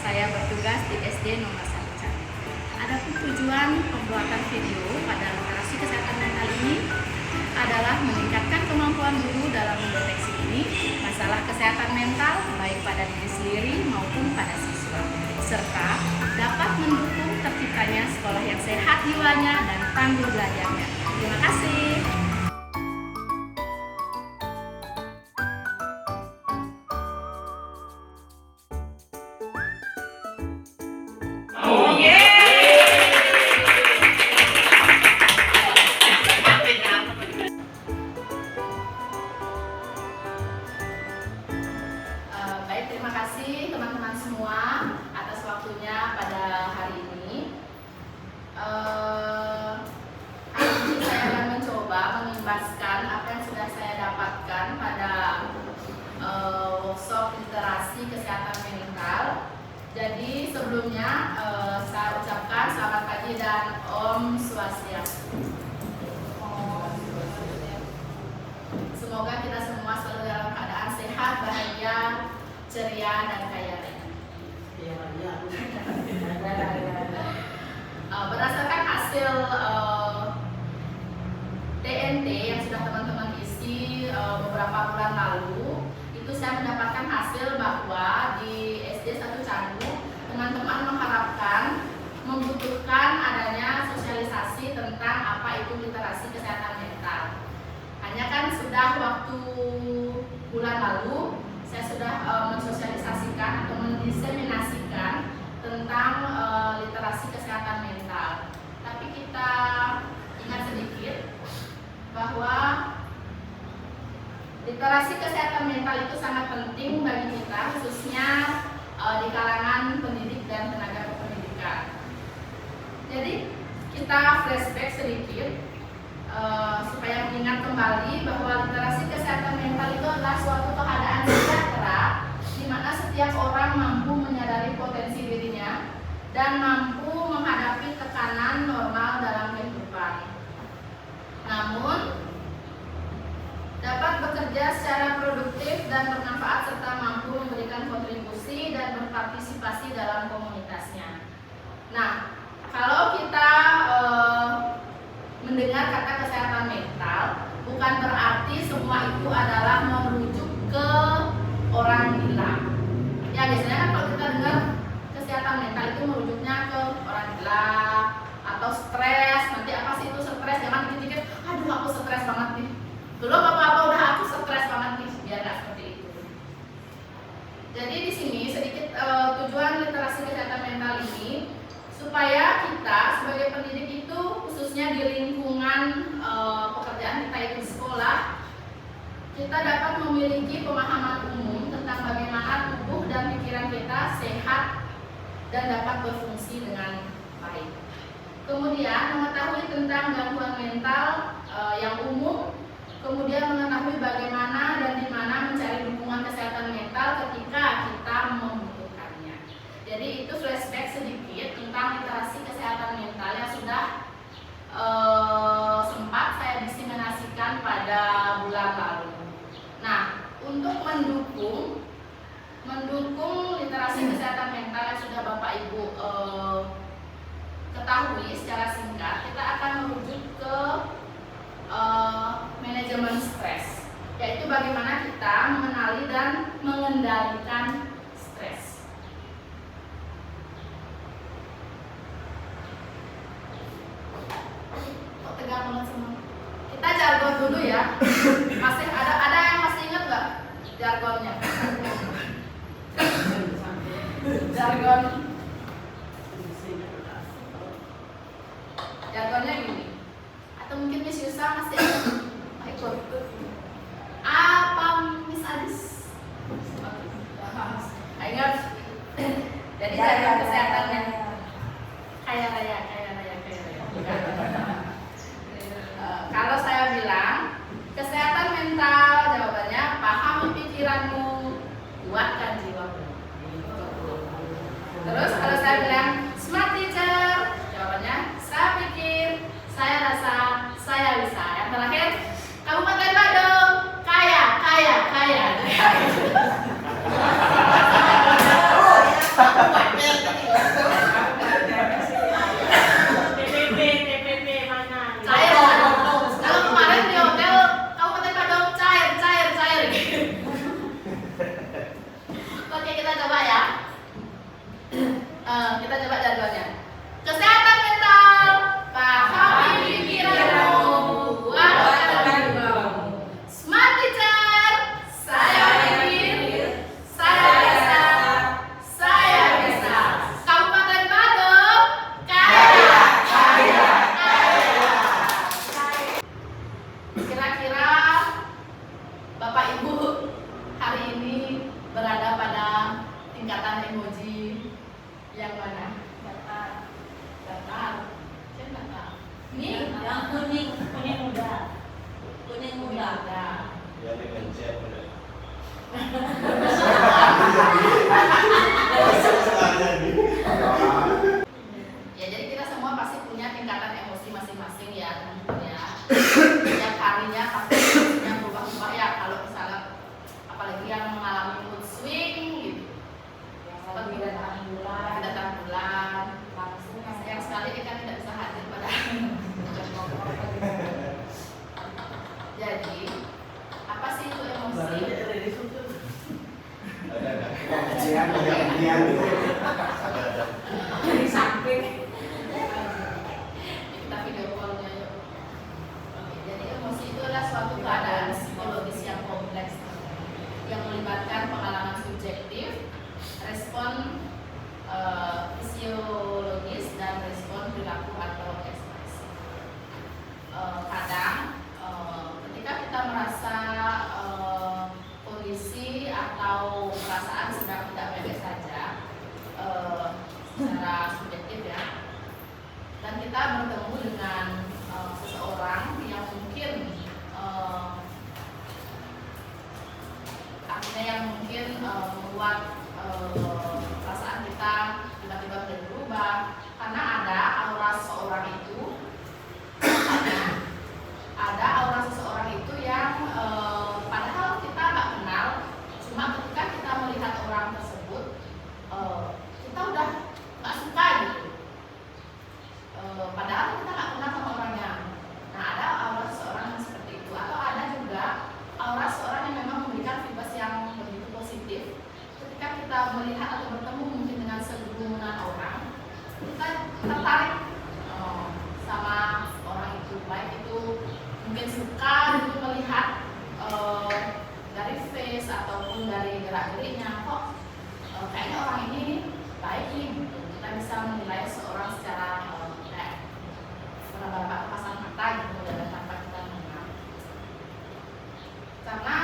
saya bertugas di SD nomor 1 Candi. Adapun tujuan pembuatan video pada literasi kesehatan mental ini adalah meningkatkan kemampuan guru dalam mendeteksi masalah kesehatan mental baik pada diri sendiri maupun pada siswa, serta dapat mendukung terciptanya sekolah yang sehat jiwanya dan tangguh belajarnya. Terima kasih. Terima kasih teman-teman semua atas waktunya pada hari ini. Hari ini saya akan mencoba mengimbaskan apa yang sudah saya dapatkan pada workshop literasi kesehatan mental. Jadi sebelumnya saya ucapkan selamat pagi dan Om Swastiastu. Semoga kita semua selalu dalam keadaan sehat, bahagia, ceria, dan kaya raya. Berdasarkan hasil TNT yang sudah teman-teman isi beberapa bulan lalu, itu saya mendapatkan hasil bahwa di SD 1 Candu teman-teman mengharapkan membutuhkan adanya sosialisasi tentang apa itu literasi kesehatan mental. Hanya kan sudah waktu bulan lalu saya sudah mensosialisasikan atau mendiseminasikan tentang literasi kesehatan mental. Tapi kita ingat sedikit bahwa literasi kesehatan mental itu sangat penting bagi kita, khususnya di kalangan pendidik dan tenaga kependidikan. Jadi kita flashback sedikit supaya mengingat kembali bahwa literasi kesehatan mental itu adalah suatu keadaan sejahtera di mana setiap orang mampu menyadari potensi dirinya dan mampu menghadapi tekanan normal dalam kehidupan. Namun dapat bekerja secara produktif dan bermanfaat serta mampu memberikan kontribusi dan berpartisipasi dalam komunitasnya. Nah, kalau kita mendengar kata kesehatan mental, bukan berarti semua itu adalah merujuk ke orang gila. Ya biasanya kan kalau kita dengar kesehatan mental itu merujuknya ke orang gila atau stres. Nanti apa sih itu stres? Jangan dipikir, aduh aku stres banget nih. Belum apa-apa udah aku stres banget nih. Biar nggak seperti itu. Jadi di sini sedikit tujuan literasi kesehatan mental ini supaya kita sebagai pendidik itu khususnya di lingkungan pekerjaan kita itu sekolah, kita dapat memiliki pemahaman umum tentang bagaimana tubuh dan pikiran kita sehat dan dapat berfungsi dengan baik. Kemudian mengetahui tentang gangguan mental yang umum, kemudian mengetahui bagaimana dan di mana mencari dukungan kesehatan mental ketika kita membutuhkannya. Jadi itu flashback sedikit tentang literasi kesehatan mental yang sudah sempat saya diseminasikan pada bulan lalu. Nah, untuk mendukung literasi kesehatan mental yang sudah Bapak Ibu ketahui secara singkat, kita akan merujuk ke manajemen stres, yaitu bagaimana kita mengenali dan mengendalikan stres. Tegang banget semua. Kita jargon dulu ya. Masih ada yang masih ingat nggak jargonnya? Jargonnya gini. Atau mungkin Miss Yusa masih ikut. Apa Miss Adis? Ingat. Jadi jargon kesehatannya kaya raya. Kalau saya bilang kesehatan berada pada tingkatan emoji yang mana? Datar. Ini yang kuning muda. Kuning muda. Ya dengan chat muda. Ya, jadi kita semua pasti punya tingkatan emosi masing-masing ya, teman-teman ya. Setiap harinya pasti emosinya berubah-ubah ya. Kalau misalnya apalagi yang mengalami mood swing gitu, seperti datang bulan, sayang sekali kita tidak bisa hadir pada jadi apa sih itu emosi? Dari samping. Kita video call-nya yuk. Oke, jadi emosi itu adalah suatu keadaan psikologis yang kompleks yang melibatkan pengalaman subjektif, respon fisiologis, dan respon perilaku atau ekspresi. Kadang ketika kita merasa kondisi atau perasaan sedang tidak baik saja secara subjektif ya, dan kita bertemu dengan seseorang yang mungkin artinya yang mungkin membuat perasaan kita tiba-tiba menjadi berubah karena ada aura seseorang itu ada aura seseorang itu yang padahal kita nggak kenal, cuma ketika kita melihat orang tersebut kita udah nggak suka gitu, padahal kita nggak kenal sama orangnya. Nah, ada aura seseorang yang seperti itu, atau ada juga aura seseorang yang memang memberikan vibes yang begitu positif. Ketika kita melihat atau bertemu mungkin dengan segerumunan orang, kita tertarik sama orang itu, baik itu mungkin suka gitu melihat dari face ataupun dari gerak-geriknya, kok kayaknya orang ini baik nih, gitu. Kita bisa menilai seorang secara kayak menebak pasang mata gitu dan tanpa kita mengenal. Karena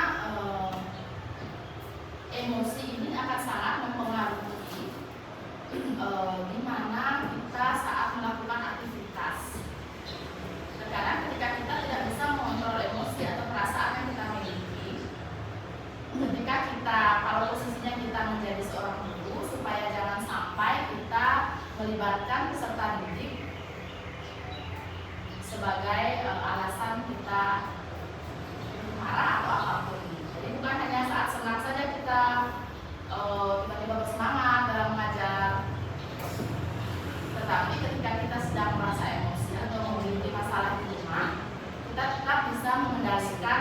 emosi ini akan sangat mempengaruhi di mana kita saat melakukan aktivitas. Terkadang ketika kita tidak bisa mengontrol emosi atau perasaan yang kita miliki, ketika kita, kalau posisinya kita menjadi seorang guru, supaya jangan sampai kita melibatkan peserta didik sebagai alasan kita marah atau apapun. Jadi bukan hanya saat senang saja kita tiba-tiba bersemangat dalam mengajar, tetapi ketika kita sedang merasa emosi atau memiliki masalah di rumah, kita tetap bisa mengendalikan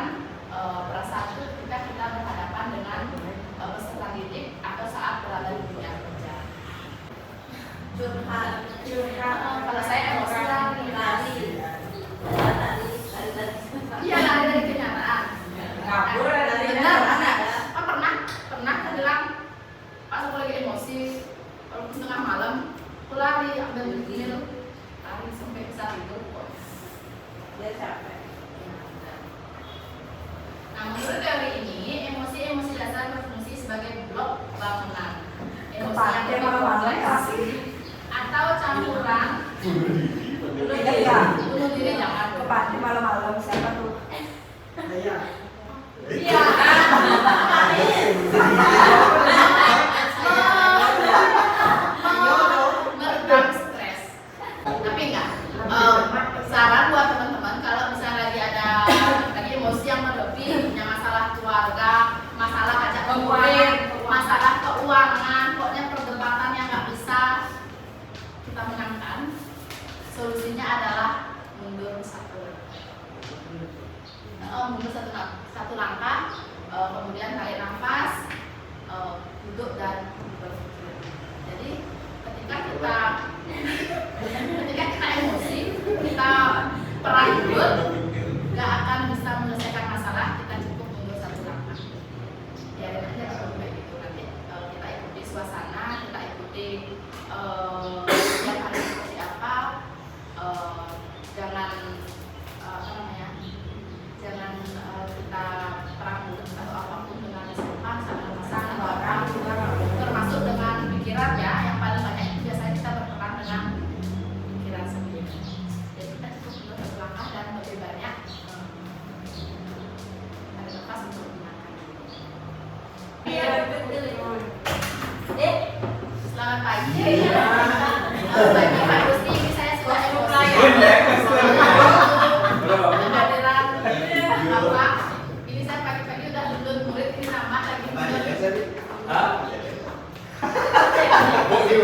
perasaan itu ketika kita berhadapan dengan peserta didik atau saat berada di dunia kerja. Curhat. Kalau saya emosi lari. Iya, lari dari kenyataan. Kabur dari Benar, kenyataan. pernah bilang pas aku lagi emosi, kalau tengah malam, aku lari ambil mobil, lari sampai bisa tidur kok. Dia capek. Nah, menurut teori ini, emosi-emosi dasar berfungsi sebagai blok bangunan. Emosi yang lebih kompleks atau campuran bunuh diri jangan. Kepati malam-malam siapa tuh? Iya. Meredam stres. Tapi enggak. Saran buat teman-teman, kalau misalnya lagi emosi yang berlebih, punya masalah keluarga, masalah hajat hidup, masalah keuangan, pokoknya perdebatan yang nggak bisa kita menangkan, solusinya adalah mundur satu langkah, kemudian tarik nafas, duduk dan berpikir. Jadi ketika kita emosi, kita perang duduk, nggak akan bisa menyelesaikan masalah. Kita cukup mundur satu langkah. Ya, dengan cara kayak gitu nanti kita ikuti suasana, kita ikuti yang hari seperti apa, jangan jangan kita perang duduk atau apapun dengan sopan, sangat Selamat pagi. Selamat pagi Pak Gusti. Ini saya sudah emosi. Kehadiran Bapak. Ini saya pagi-pagi udah duduk murid ini nambah lagi. Oke.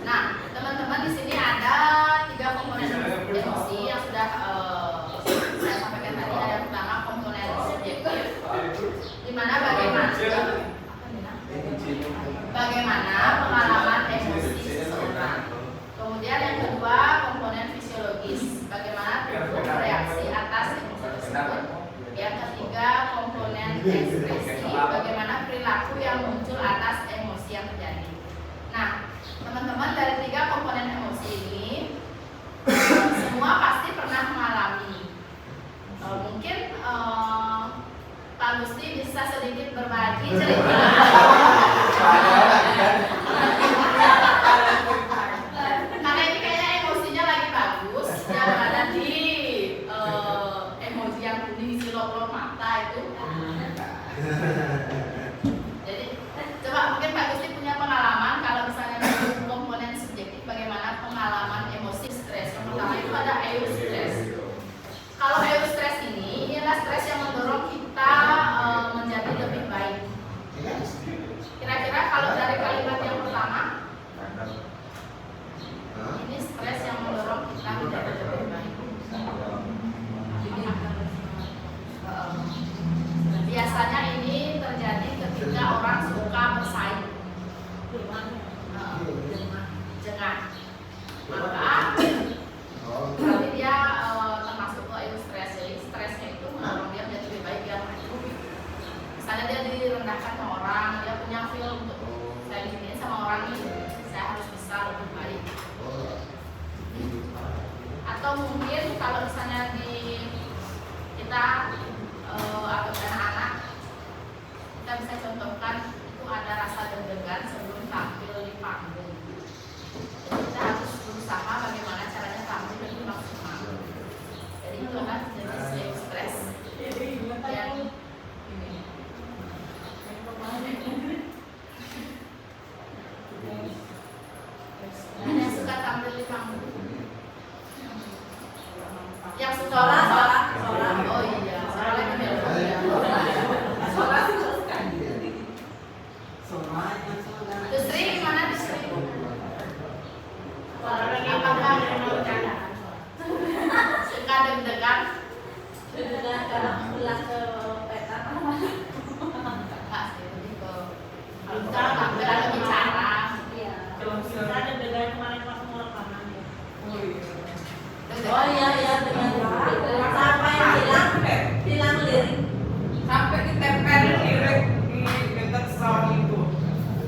Nah, teman-teman di sini ada 3 komponen emosi yang sudah saya sampaikan tadi. Ada pertama komponen subjektif, di mana bagaimana pengalaman emosi seseorang. Kemudian yang kedua komponen fisiologis, bagaimana tubuh bereaksi atas emosi tersebut. Yang ketiga komponen ekspresi, bagaimana perilaku yang muncul atas emosi yang terjadi. Nah, teman-teman, dari 3 komponen emosi ini semua pasti pernah mengalami. Mungkin Pak Gusti bisa sedikit berbagi cerita. Karena ini kayaknya emosinya lagi bagus, yang ada di emoji yang kuning isi lop-lop mata itu. Jadi coba mungkin Pak Gusti punya pengalaman kalau misalnya dari komponen subjektif, bagaimana pengalaman emosi stres. Yang pertama itu ada eustress. Kalau eustress ini adalah stres yang mendorong kita menjadi lebih baik. Kira-kira kalau dari kalimat yang pertama, ini stres yang mendorong kita menjadi lebih baik. Biasanya ini terjadi ketika orang suka bersaing, jengah. Maka berarti dia termasuk ke eustress. Jadi stresnya itu mendorong dia menjadi lebih baik, dia maju. Misalnya dia direndahkan sama orang, dia punya feel untuk saya diginiin sama orang ini, saya harus bisa lebih baik. Atau mungkin kalau misalnya kita anak-anak, kita bisa contohkan itu ada rasa deg-degan sebelum tampil di panggung. Jadi kita harus berusaha bagaimana caranya tampil lebih maksimal. Jadi itu adalah jenis eustress yang ini. Dan yang suka tampil di panggung, yang suka oh iya, soalnya melodi ya. Dustri gimana Dustri? Apakah suka deg-degan? Karena pulang ke peta. Enggak sih, lebih ke kalau tampil ada bicara. Iya. Kita ada dengan kemarin pas mau rekaman ya. Oh iya dengan sampai hilang lirik. Sampai ditempel lirik di dekat sound itu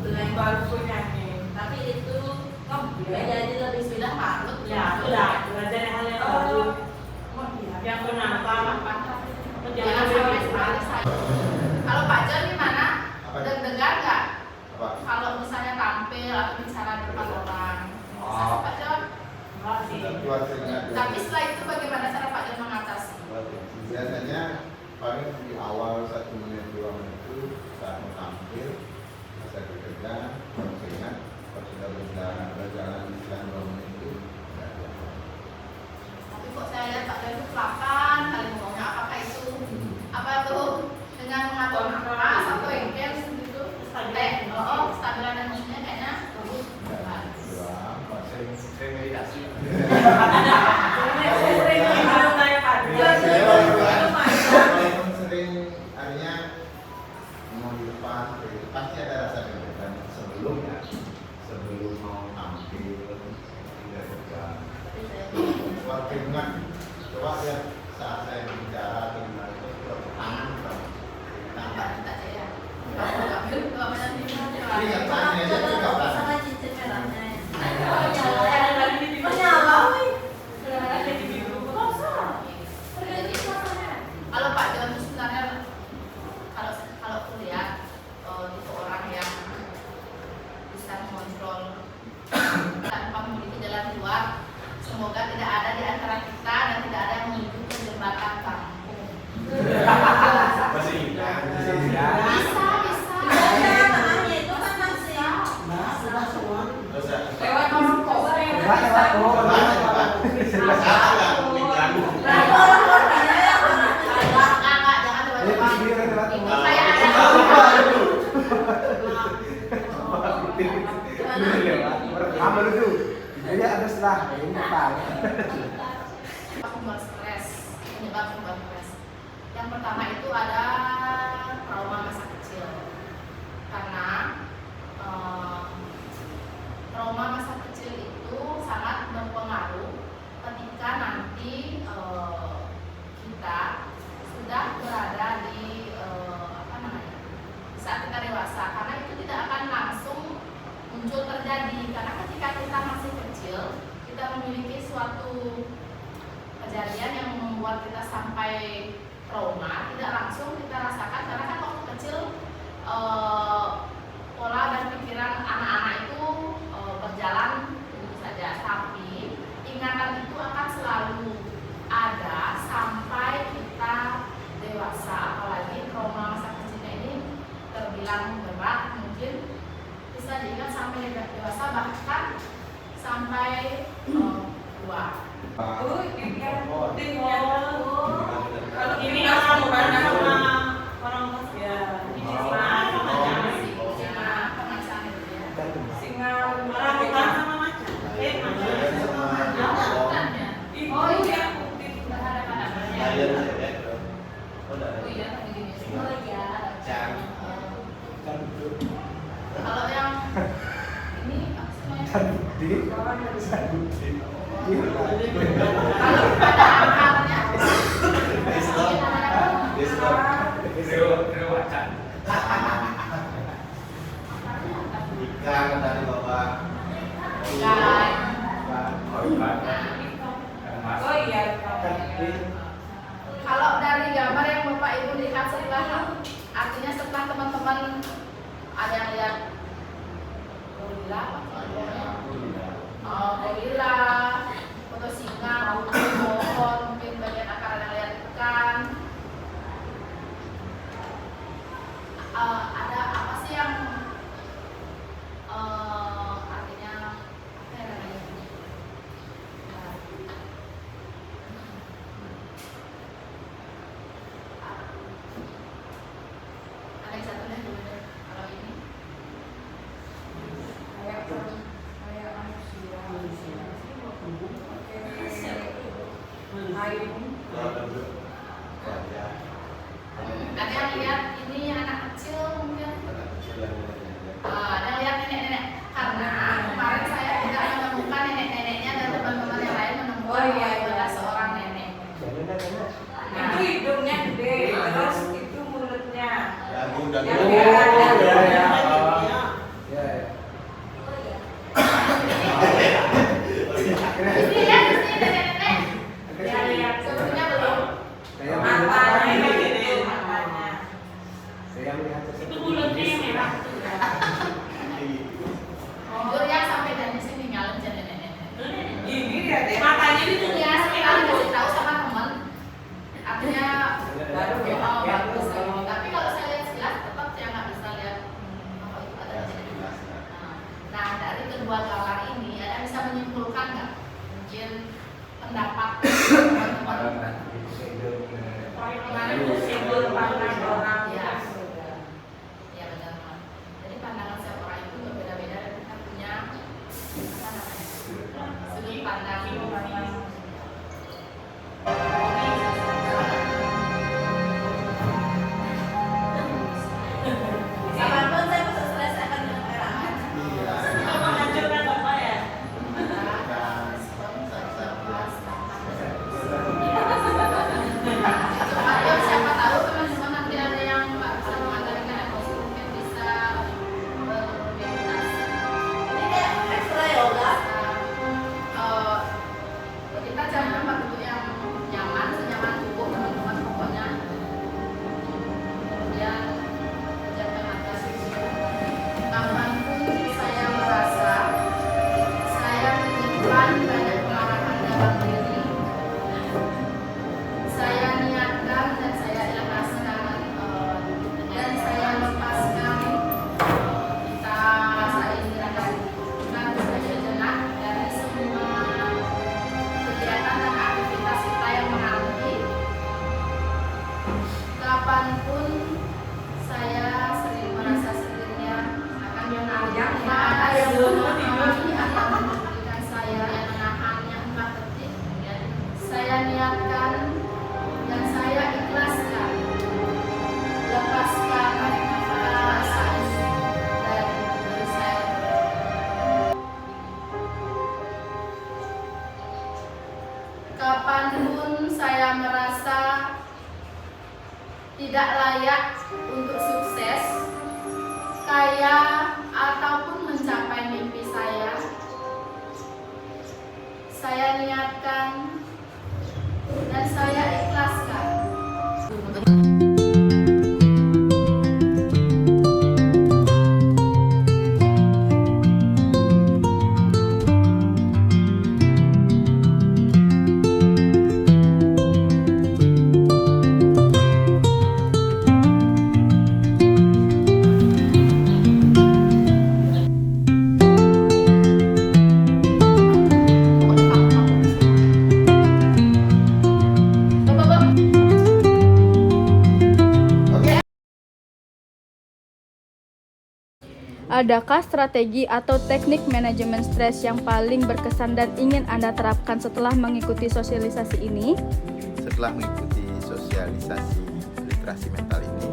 dengan baru nyanyi. Tapi itu jadi lebih Sudah patut Ya, sudah belajar hal yang baru. Yang kenapa? jangan sampai sekali saya. Kalau Pak Jon gimana? Deg-degan nggak? Kalau misalnya tampil atau bicara di depan orang, bisa Pak Jon? Enggak sih. Tapi setelah itu bagaimana cara Pak Jon mengatasi? Biasanya paling di awal 1 menit 2 menit itu saat mau tampil masa bekerja harus ingat kalau sudah berjalan sekian 2 menit itu tidak ada. Tapi kok saya lihat Pak Jon itu pelakan kali ngomongnya, apakah itu apa tuh dengan mengatur nafas atau engkel gitu? Stabilan emosinya kayaknya bagus. Sering meditasi. Walaupun sering artinya mau di depan pasti ada rasa deg-degan sebelum mau tampil tidak kerja. Waktu ingat coba lihat saat saya bicara atau gimana itu tangan Tak ya. Ingat tangannya aja juga Sama belakang. cincin merahnya. Kalau Pak Jon itu sebenarnya kalau aku lihat itu orang yang bisa mengontrol tanpa memiliki jalan keluar. Semoga tidak ada di antara kita dan tidak ada yang menuju ke jembatan kampung. Masih ingat. Sumber stres, penyebab sumber stres. Yang pertama itu ada trauma masa kecil. Karena trauma masa kecil itu sangat berpengaruh ketika nanti kita sudah berada di saat kita dewasa, karena itu tidak akan langsung muncul terjadi, karena ketika kita masih kecil kita memiliki suatu kejadian yang membuat kita sampai trauma, tidak langsung kita rasakan, karena kan waktu kecil pola dan pikiran anak-anak itu berjalan begitu saja, tapi ingatan itu akan selalu ada sampai kita dewasa. Apalagi trauma masa kecilnya ini terbilang berat, mungkin bisa diingat sampai dewasa, bahkan sampai tua. Oh, ini yang pentingnya. Kalau Ini kita orang mau orang banyak sama orang ya. Ini sama macam. singa Orang hutan sama macam. Bukan ya? Oh iya, putih. Lion cewek bro. Oh udah. Oh iya, tapi gini. Oh iya. Kalau yang ini apa sih namanya? Kalau pada akarnya Ikan dari bawah. Oh iya. kalau dari gambar yang Bapak Ibu lihat setelah, artinya setelah teman-teman ada yang lihat gorila, gorila, foto singa, pohon, mungkin bagian akar yang lihat ikan. Ada apa sih yang artinya apa ya namanya? Ada yang satu deh dulu deh. Kalau ini Kayak manusia. Air. Kalau bentuk wajah. ada yang lihat ini anak kecil mungkin. Anak kecil yang lainnya. Ada yang lihat nenek-nenek, karena kemarin saya tidak menemukan nenek-neneknya dan teman-teman yang lain menemukan Oh, iya, bahwa iya. ada seorang nenek. Itu hidungnya gede, terus itu mulutnya. Dagu dan Yang mulut. dia ada. Di sini ya, di sini nenek-nenek. Ya lihat, sebelumnya belum. Matanya gitu, matanya. Itu mulutnya yang merah itu ya. Jujur ya, sampai dari sini ngalem jadi nenek-nenek. Ini dia deh. Matanya itu Ya, sekali kasih tahu sama teman. Artinya Baru ya. oh, bagus. Tapi kalau saya lihat sekilas tetap saya nggak bisa lihat apa itu ada di sini. Nah, dari kedua gambar ini ada bisa menyimpulkan nggak? Mungkin pendapat teman-teman. Kemarin itu simbol Pandang orang Ya. ya. Ya benar, Mas. Jadi pandangan setiap orang itu berbeda-beda dan kita punya apa namanya? Sudut pandang. Kapanpun saya bisa selesaikan dengan era. Itu menghancurkan Bapak ya. Ayo siapa tahu teman-teman nanti ada yang nggak bisa mengandalkan emosi mungkin bisa bermeditasi. Ini kayak ekstra yoga. Kita cari tempat duduk yang nyaman, senyaman tubuh teman-teman pokoknya. Kemudian jaga mata suci. Kapanpun saya merasa saya menyimpan banyak kemarahan dalam diri, saya niatkan dan saya ikhlaskan dan saya lepaskan kita rasain gerakan sejenak dari semua kegiatan dan aktivitas kita yang menanti. Kapanpun saya sering merasa sendirian akan yang ada yang memahami, yang memberikan saya, yang menahan, yang telah saya niatkan dan saya ikhlaskan. Lepaskan nafas dari saya. Kapanpun saya merasa tidak layak untuk sukses, kaya, ataupun mencapai mimpi saya niatkan dan saya ikhlaskan. Adakah strategi atau teknik manajemen stres yang paling berkesan dan ingin Anda terapkan setelah mengikuti sosialisasi ini? Setelah mengikuti sosialisasi literasi mental ini,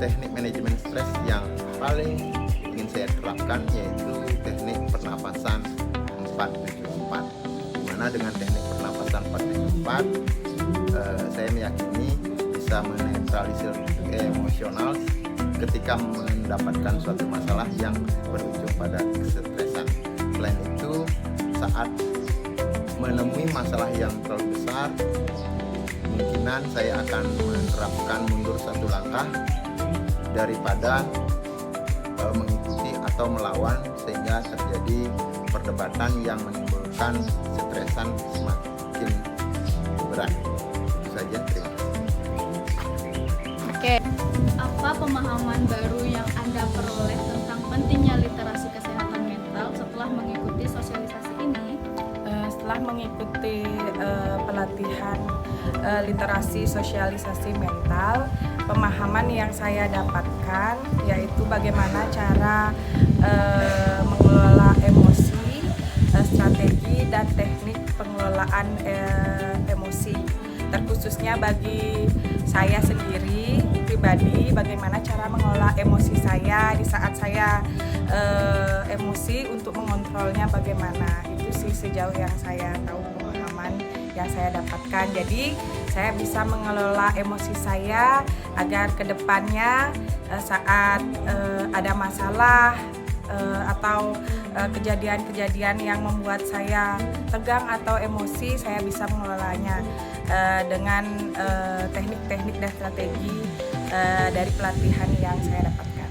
teknik manajemen stres yang paling ingin saya terapkan yaitu teknik pernapasan 474. Di mana dengan teknik pernapasan 474, saya meyakini bisa menetralisir emosional ketika mendapatkan suatu masalah yang berujung pada kesetresan. Selain itu, saat menemui masalah yang terlalu besar, kemungkinan saya akan menerapkan mundur satu langkah daripada mengikuti atau melawan, sehingga terjadi perdebatan yang menimbulkan stresan semakin berat. Itu saja, terima kasih. Oke, apa pemahaman baru yang Anda peroleh tentang pentingnya literasi kesehatan mental setelah mengikuti sosialisasi ini? Setelah mengikuti pelatihan literasi sosialisasi mental, pemahaman yang saya dapatkan yaitu bagaimana cara mengelola emosi, strategi dan teknik pengelolaan emosi. Terkhususnya bagi saya sendiri pribadi, bagaimana cara mengelola emosi saya di saat saya emosi, untuk mengontrolnya bagaimana. Itu sih sejauh yang saya tahu, pemahaman yang saya dapatkan. Jadi saya bisa mengelola emosi saya agar kedepannya saat ada masalah atau kejadian-kejadian yang membuat saya tegang atau emosi, saya bisa mengelolanya dengan teknik-teknik dan strategi dari pelatihan yang saya dapatkan.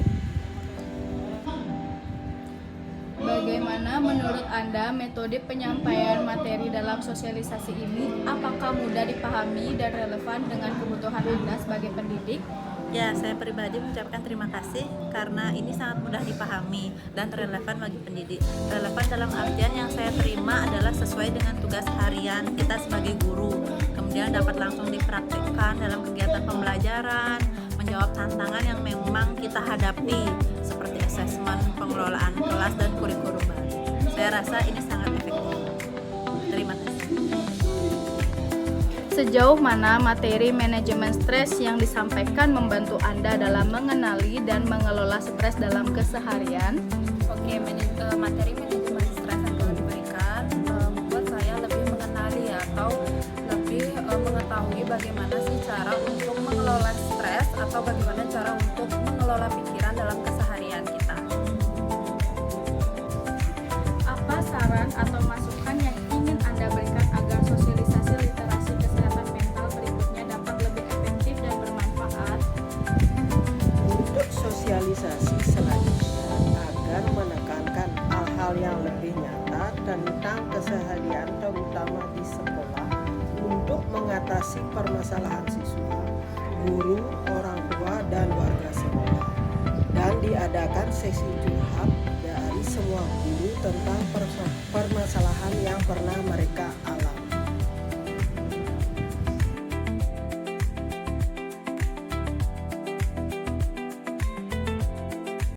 Bagaimana menurut Anda metode penyampaian materi dalam sosialisasi ini? Apakah mudah dipahami dan relevan dengan kebutuhan Anda sebagai pendidik? Ya, saya pribadi mengucapkan terima kasih karena ini sangat mudah dipahami dan relevan bagi pendidik. Relevan dalam artian yang saya terima adalah sesuai dengan tugas harian kita sebagai guru. Kemudian dapat langsung dipraktikkan dalam kegiatan pembelajaran, menjawab tantangan yang memang kita hadapi seperti asesmen, pengelolaan kelas, dan kurikulum baru. Saya rasa ini sangat efektif. Terima kasih. Sejauh mana materi manajemen stres yang disampaikan membantu Anda dalam mengenali dan mengelola stres dalam keseharian? Oke, materi manajemen stres yang telah diberikan membuat saya lebih mengenali atau lebih mengetahui bagaimana sih cara untuk mengelola stres atau bagaimana cara untuk mengelola pikiran dalam keseharian kita. Apa saran atau masukan yang ingin Anda berikan agar sosialisasi literasi kesehatan mental berikutnya dapat lebih efektif dan bermanfaat? Untuk sosialisasi selanjutnya agar menekankan hal-hal yang lebih nyata tentang keseharian terutama di sekolah untuk mengatasi permasalahan siswa, guru, orang tua, dan warga sekolah, dan diadakan sesi curhat dari semua guru tentang permasalahan yang pernah